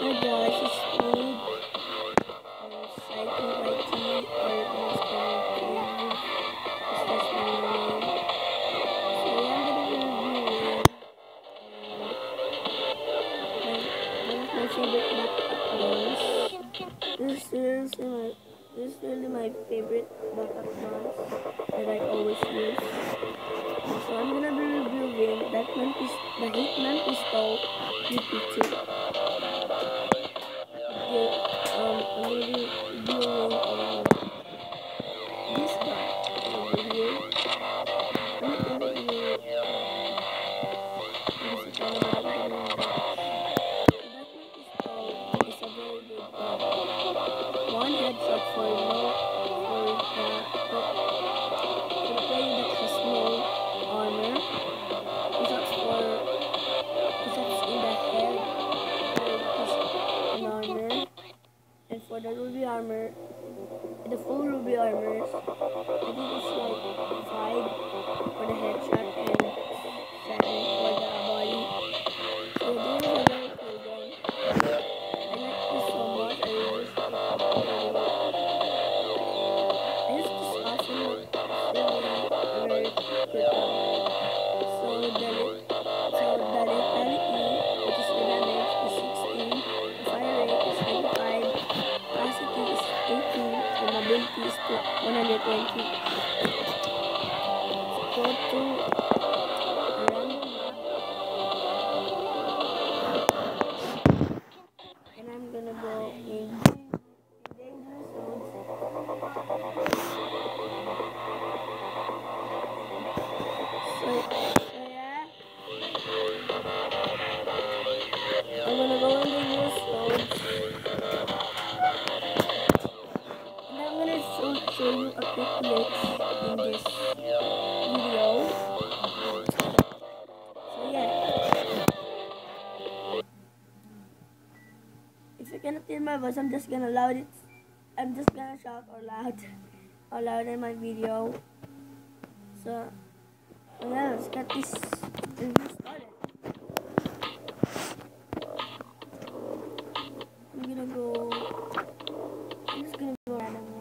Hi guys, it's me, Psycho IT, or else comment Cave. It's just my name. So yeah, I'm gonna be reviewing one of my favorite backup guns. This is really my favorite backup guns that I always use. So I'm gonna be reviewing the Hitman pistol DP2. I'm gonna be reviewing this gun over here. Let me tell you this is one of my upcoming guns. That one pistol is a very good gun. One headshot for the player that has no armor. Shots in the head for an armor. And for the ruby armor, the full ruby armors, I think it's like 5 for the headshot and 7 for the body. So this is a very cool gun. I like this so much. I use this awesome, it's really a very good gun. So the lethality, which is the damage, is 16. The fire rate is 95. Velocity is 18. And mobility is 120. Go to a random map. And I'm gonna go in dangerous zones. So yeah. I'm gonna go in dangerous zones. And I'm gonna show you a quick glitch in this video. So yeah. If you cannot hear my voice, I'm just gonna shout or loud in my video. So yeah, let's get this review started. I'm just gonna go random mode.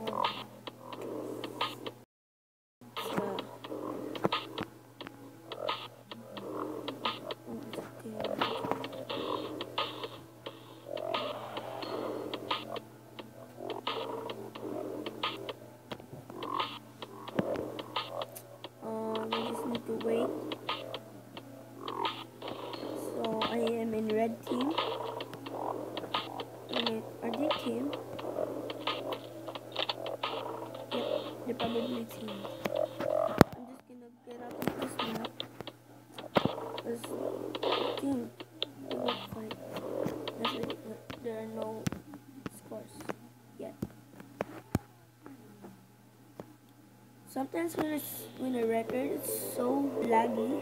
I just need to wait. So I am in red team. I'm in RD team. Yep, they're probably team. I'm just gonna get out of this map. Because I think they won't fight. There are no scores yet. Sometimes when I record, it's so laggy.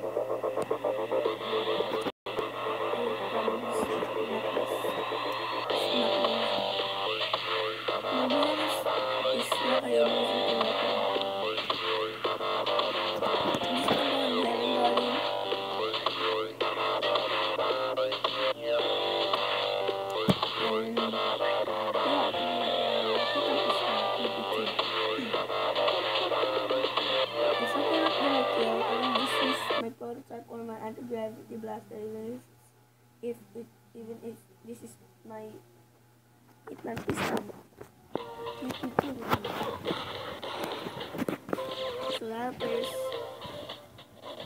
Prototype or my anti-gravity blaster, even if this is my Hitman pistol. So that is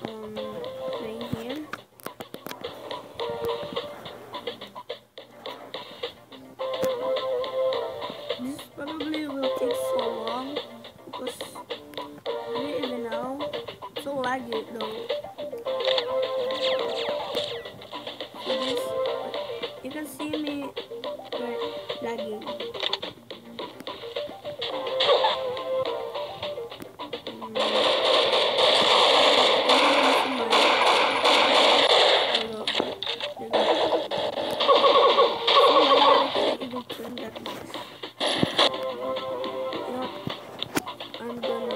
playing here. This probably will take so long because I don't even know. It's so laggy though. You can see me lagging. I'm gonna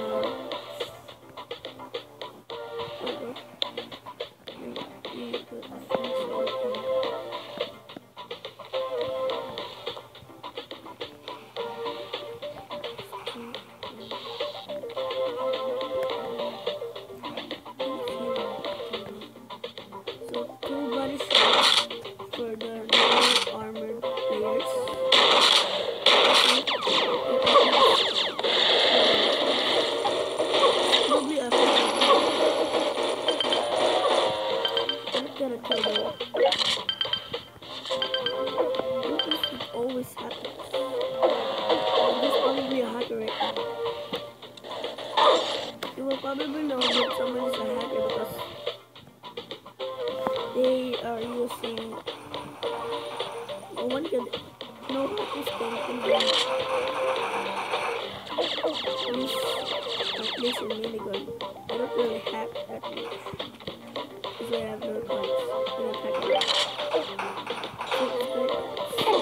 No one could know how to spend and then use this is really good. I don't really hack that much. Because I have no cards. I don't hack it. So it's good. Let's say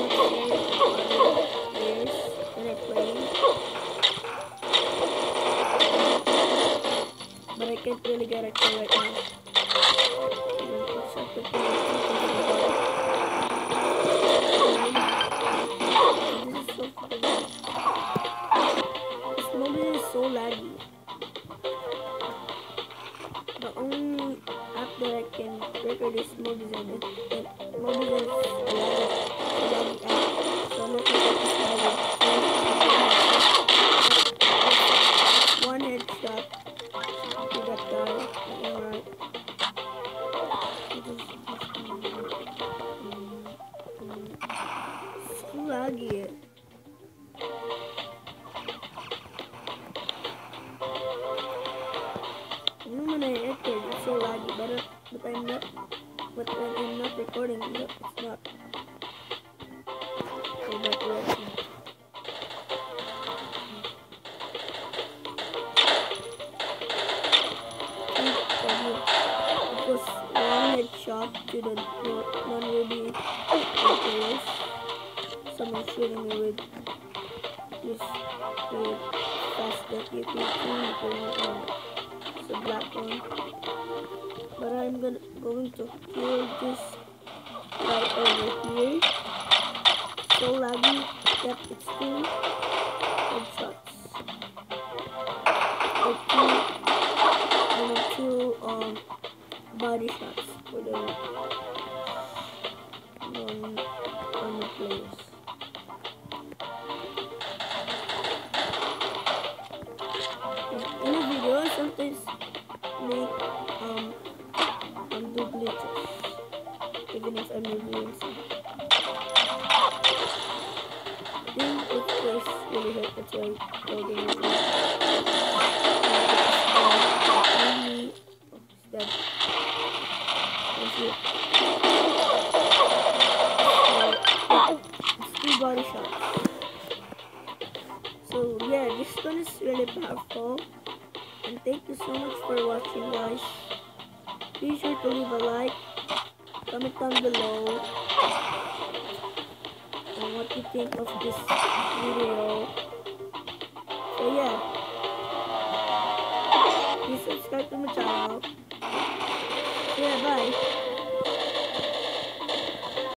other players that are playing. But I can't really get a kill right now. This mobile is so laggy. The only app that I can record this Mobizen is Mobizen is a laggy app. So I'm not gonna get this laggy. One headshot to that guy. Alright. It's so laggy. Even when I record, it's so laggy, but I'm not. But when I'm not recording, no, it's not. Go back to watching. It was one headshot to the non-ruby players. Someone shooting me with this with fast that you can it's a black one. But I'm going to kill this guy over here. So laggy. Yep, it's 2 headshots. Or 2 body shots for the non-armor players. In a video, I sometimes make do glitches, even if I'm reviewing something. I think this place really hurt, that's why I'm holding it. It's dead. It's 2 body shots. So yeah, this gun is really powerful. And thank you so much for watching, guys. Be sure to leave a like, comment down below on what you think of this video. So yeah, please subscribe to my channel. Yeah, bye.